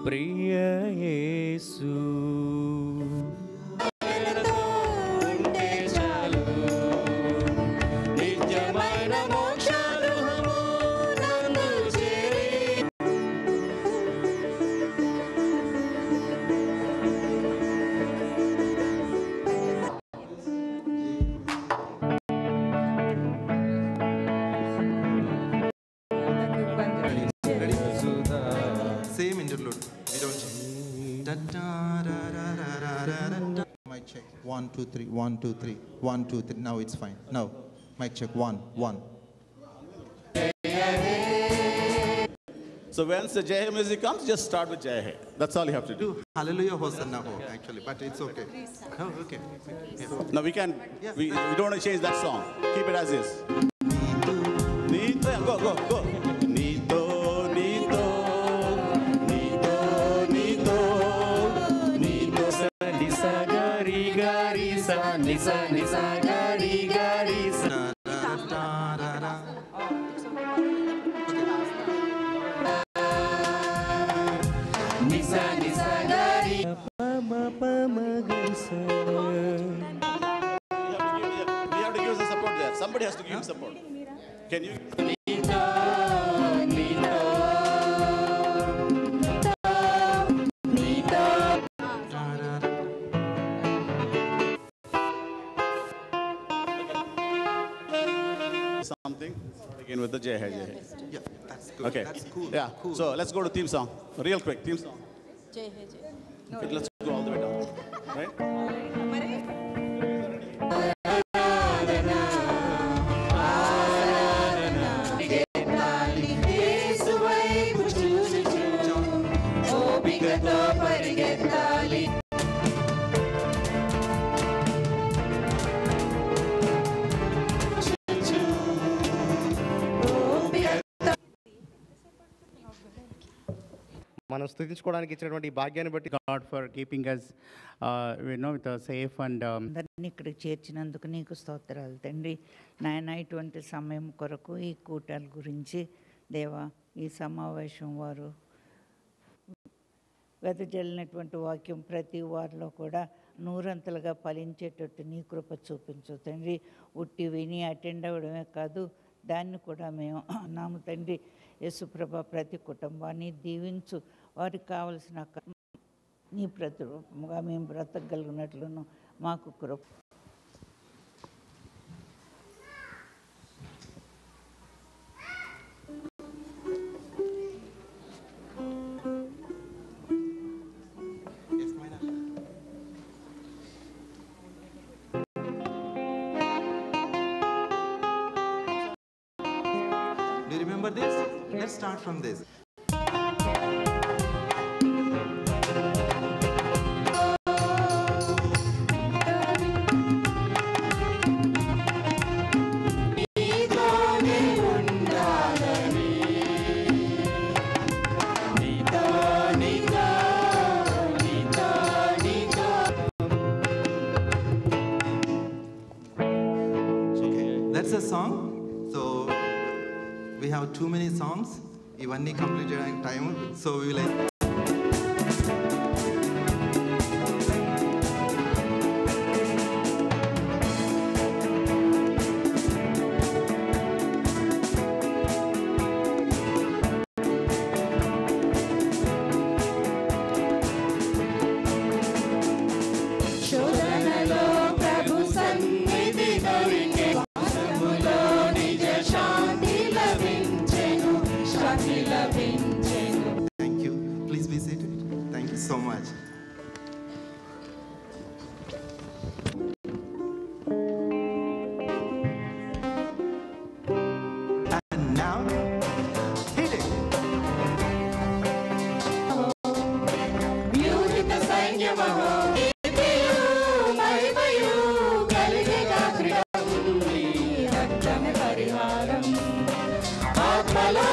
Priya Yesu. Same interlude. We don't change. Da, da, da, da, da, da, da, da. Mic check. 1, 2, 3. 1, 2, 3. 1, 2, 3. Now it's fine. Now, mic check. 1, 1. So once the Jai Hai music comes, just start with Jai Hai. That's all you have to do. Hallelujah Hosanna ho, actually, but it's okay. Oh, okay. Yeah. No, we can. We don't want to change that song. Keep it as is. Nito, go, go, go. Nito, Nito, Nito, Nito, Nito. Nisa gari gari sa, nisa nisa gari gari sa. Da, da, da, da. Nisa nisa gari pa ma gari sa. We have to give some support there. Somebody has to give him support. Can you? Nito, Nito, Nito. Something. Begin with the Jai Hai, Jai Hai. Yeah, that's good. Okay. That's cool. Yeah. Cool. So let's go to theme song. Real quick, theme song. Jai Hai, Jai Hai. Okay, let's go all the way down. Right? మనం స్తుతించుకోవడానికి ఇచ్చినటువంటి ఈ భాగ్యాన్ని బట్టి God for keeping us, with a safe and అందరినీ ఇక్కడికి చేర్చినందుకు నీకు స్తోత్రాలు తండ్రి. నాయన ఇటువంటి సమయం కొరకు ఈ కూటాల గురించి దేవా ఈ సమావేశం వారు వెదజల్లినటువంటి వాక్యం ప్రతి వారిలో కూడా నూరంతలుగా ఫలించేటట్టు నీ కృప చూపించు తండ్రి. ఉట్టి విని అటెండ్ అవ్వడమే కాదు, దాన్ని కూడా మేము నాము తండ్రి. యేసుప్రభ ప్రతి కుటుంబాన్ని దీవించు, వారికి కావలసిన నీ ప్రతిరూపముగా మేము బ్రతకగలిగినట్లును మాకు కృప. Do you remember this? Let's start from this. That's a song. So we have too many songs. Ivanni completed in time. So we will. శోధనలో ప్రభు సన్నిధి దొరికే, వాసములో నిజ శాంతి లభించెను, శాంతి లభించెను. Thank you. Please be seated. Thank you so much. And now, hit it. Vyuhitha సైన్యమహో, కీర్తియు మహిమయు కలిగే కాకృతం, నీ రక్తమే పరిహారం. ఆత్మలో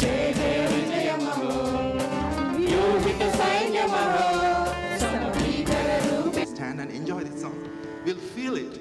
జయ జయ విజయమహో, Vyuhitha సైన్యమహో, సమీకర రూపి. Stand and enjoy this song. We'll feel it.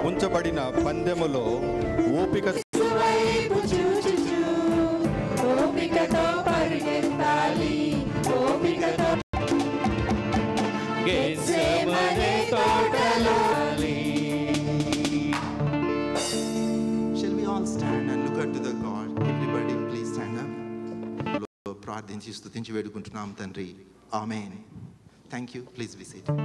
ఉంచబడిన పందెములో ఓపిక వైపు చూచుచు ఓపికతో పరిగెత్తాలి ఓపికతో గెత్సేమనే తోటలో Shall we all stand and look unto the God? Everybody please stand up. ప్రార్థించి స్తుతించి వేడుకుంటున్నాం తండ్రి. ఆమేన్. Thank you. Please be seated.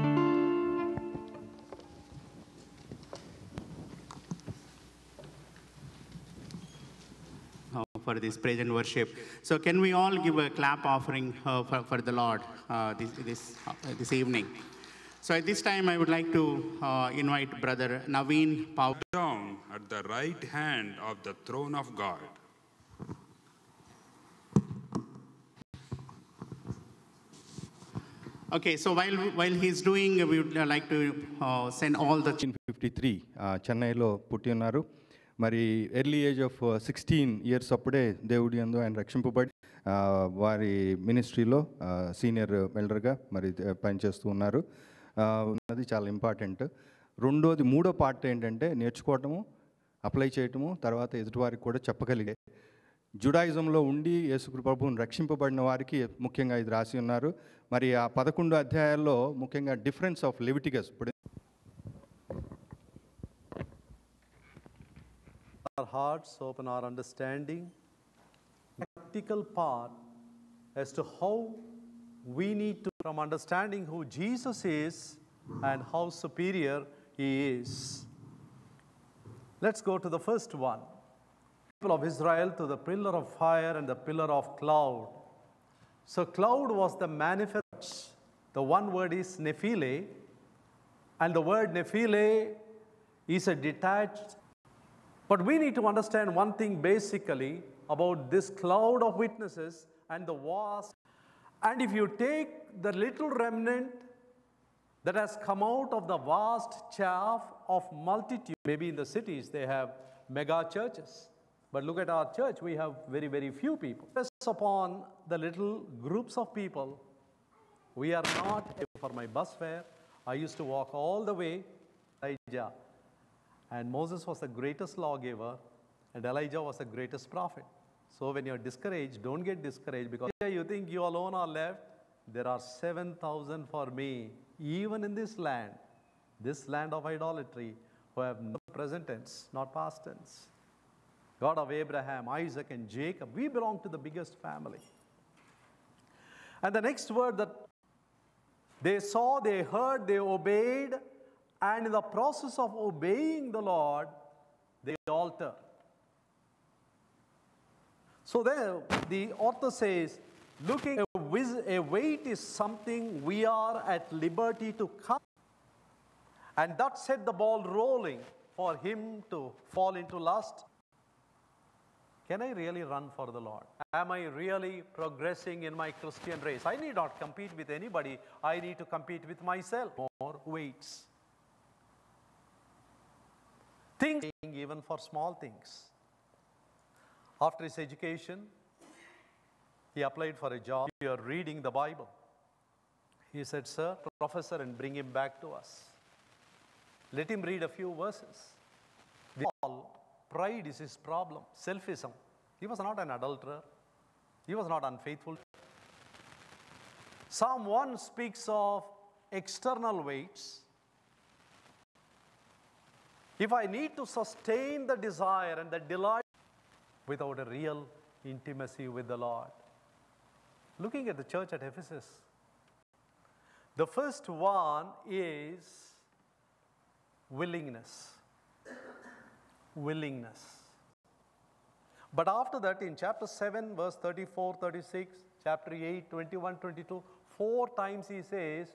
For this praise and worship. So can we all give a clap offering for the Lord this evening? So at this time, I would like to invite Brother Naveen Pau. Down at the right hand of the throne of God. Okay, so while he's doing, we would like to send all the 1953 చెన్నైలో పుట్టి ఉన్నారు. మరి early age of 16 years అప్పుడే దేవుడి యందు ఆయన రక్షింపబడి వారి మినిస్ట్రీలో senior ఎల్డర్గా మరి పనిచేస్తూ ఉన్నారు. అది చాలా ఇంపార్టెంట్. మూడో పార్ట్ ఏంటంటే నేర్చుకోవటము, అప్లై చేయటము, తర్వాత ఎదుటివారికి కూడా చెప్పగలిగే. జుడాయిజంలో ఉండి యేసు ప్రభువుని రక్షింపబడిన వారికి ముఖ్యంగా ఇది రాసి ఉన్నారు. మరి ఆ 11 అధ్యాయాల్లో ముఖ్యంగా డిఫరెన్స్ ఆఫ్ లెవిటికస్. ఇప్పుడు our hearts, open our understanding, practical part as to how we need to, from understanding who Jesus is and how superior he is. Let's go to the first one. People of Israel to the pillar of fire and the pillar of cloud. So cloud was the manifest. The one word is nephile, and the word nephile is a detached. But we need to understand one thing basically about this cloud of witnesses and the vast. And if you take the little remnant that has come out of the vast chaff of multitude, maybe in the cities they have mega churches. But look at our church, we have very, very few people. Just upon the little groups of people, we are not, for my bus fare, I used to walk all the way, Elijah. And Moses was the greatest lawgiver, and Elijah was the greatest prophet. So when you're discouraged, don't get discouraged, because you think you alone are left. There are 7,000 for me, even in this land of idolatry, who have no present tense, not past tense. God of Abraham, Isaac, and Jacob, we belong to the biggest family. And the next word that they saw, they heard, they obeyed, and in the process of obeying the Lord, they alter. So there, the author says, looking a weight is something we are at liberty to come. And that set the ball rolling for him to fall into lust. Can I really run for the Lord? Am I really progressing in my Christian race? I need not compete with anybody. I need to compete with myself. More weights. Things, even for small things. After his education, he applied for a job. You are reading the Bible. He said, sir, professor, and bring him back to us. Let him read a few verses. All pride is his problem, selfism. He was not an adulterer. He was not unfaithful. Psalm 1 speaks of external weights. If I need to sustain the desire and the delight without a real intimacy with the Lord. Looking at the church at Ephesus, the first one is willingness. Willingness. But after that, in chapter 7, verse 34, 36, chapter 8, 21, 22, 4 times he says,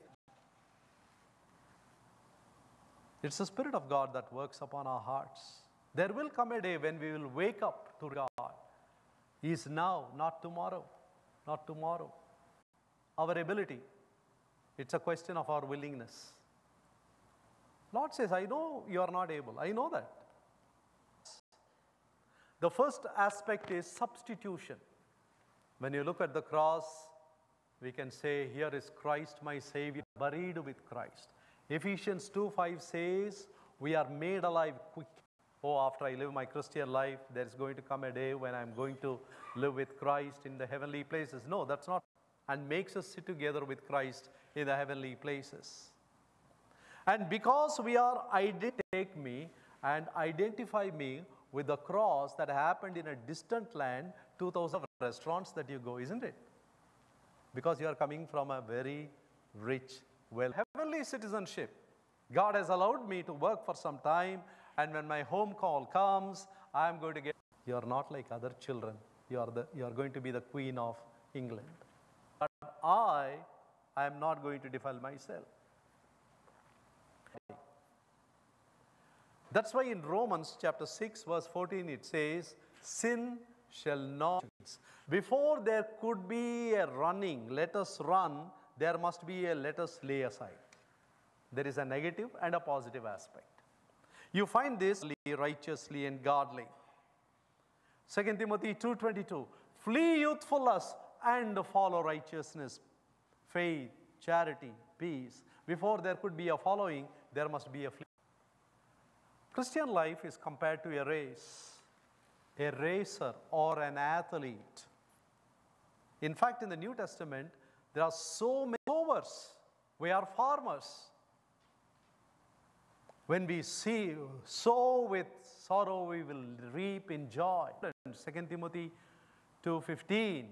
it's the Spirit of God that works upon our hearts. There will come a day when we will wake up to God. He is now, not tomorrow. Not tomorrow. Our ability, it's a question of our willingness. Lord says, I know you are not able. I know that. The first aspect is substitution. When you look at the cross, we can say, here is Christ, my Savior, buried with Christ. Ephesians 2:5 says, We are made alive quick. Oh, after I live my Christian life, there is going to come a day when I'm going to live with Christ in the heavenly places. No, that's not. And makes us sit together with Christ in the heavenly places. And because we are take me and identify me with the cross that happened in a distant land, 2,000 restaurants that you go, isn't it? Because you are coming from a very rich, heavenly citizenship. God has allowed me to work for some time, and when my home call comes, I am going to get. You are not like other children. You are going to be the Queen of England. But I am not going to defile myself. That's why in Romans chapter 6 verse 14 it says, sin shall not. Before there could be a running, let us run, there must be a let us lay aside. There is a negative and a positive aspect. You find this righteously and godly. 2 Timothy 2:22, flee youthfulness and follow righteousness, faith, charity, peace. Before there could be a following, there must be a flee. Christian life is compared to a race, a racer or an athlete. In fact, in the New Testament, there are so many sowers. We are farmers. When we sow with sorrow, we will reap in joy. 2 Timothy 2:15,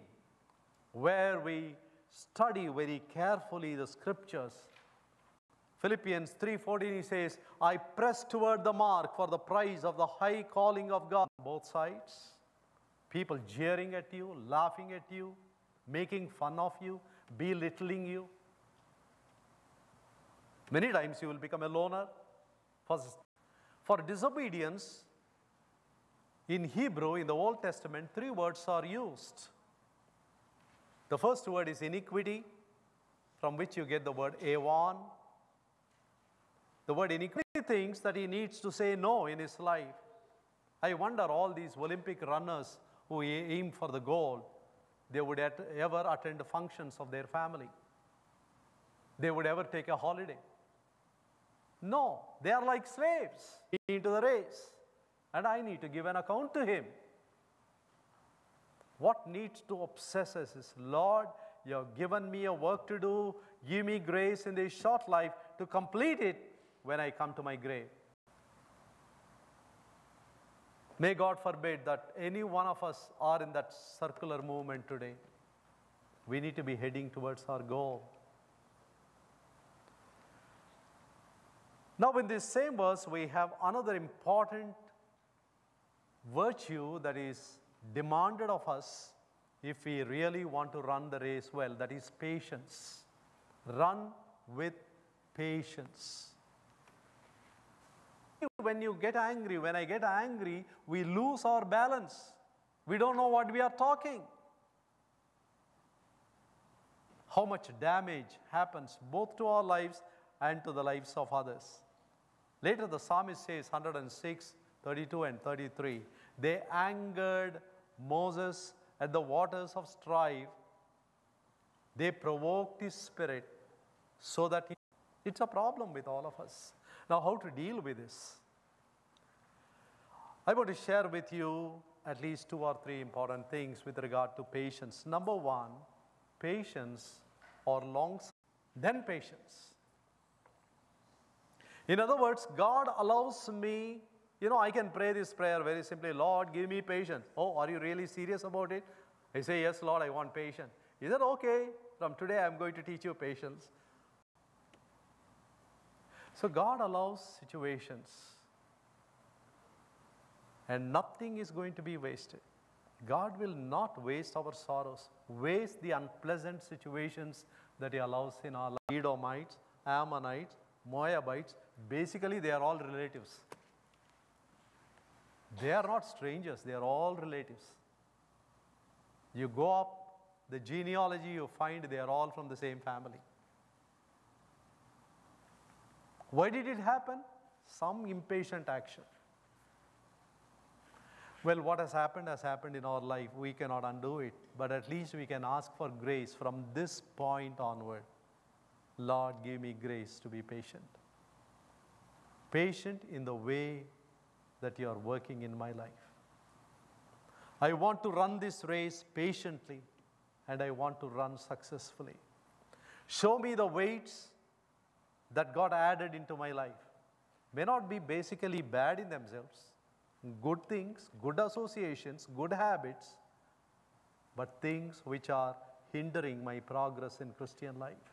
where we study very carefully the scriptures. Philippians 3:14, he says, I press toward the mark for the prize of the high calling of God. Both sides, people jeering at you, laughing at you, making fun of you, belittling you. Many times you will become a loner. For disobedience, in Hebrew, in the Old Testament, 3 words are used. The first word is iniquity, from which you get the word avon. The word iniquity thinks that he needs to say no in his life. I wonder all these Olympic runners who aim for the gold, they would ever attend the functions of their family. They would ever take a holiday. No, they are like slaves into the race. And I need to give an account to him. What needs to obsess us is, Lord, you have given me a work to do. Give me grace in this short life to complete it when I come to my grave. May God forbid that any one of us are in that circular movement today. We need to be heading towards our goal. Now in this same verse, we have another important virtue that is demanded of us if we really want to run the race well, that is patience. Run with patience. When you get angry, when I get angry, we lose our balance. We don't know what we are talking. How much damage happens both to our lives and to the lives of others. Later the psalmist says, 106, 32 and 33, they angered Moses at the waters of strife. They provoked his spirit so that it's a problem with all of us. Now, how to deal with this? I want to share with you at least 2 or 3 important things with regard to patience. Number 1, patience or long-suffering, then patience. In other words, God allows me, I can pray this prayer very simply, Lord, give me patience. Oh, are you really serious about it? I say, yes, Lord, I want patience. Is that okay? From today, I'm going to teach you patience. So God allows situations, and nothing is going to be wasted. God will not waste our sorrows, waste the unpleasant situations that he allows in our life. Edomites, Ammonites, Moabites, basically they are all relatives. They are not strangers, they are all relatives. You go up the genealogy, you find they are all from the same family. Why did it happen? Some impatient action. Well, what has happened in our life. We cannot undo it, but at least we can ask for grace from this point onward. Lord, give me grace to be patient. patient in the way that you are working in my life. I want to run this race patiently, and I want to run successfully. Show me the weights that God added into my life. May not be basically bad in themselves, good things, good associations, good habits, but things which are hindering my progress in Christian life.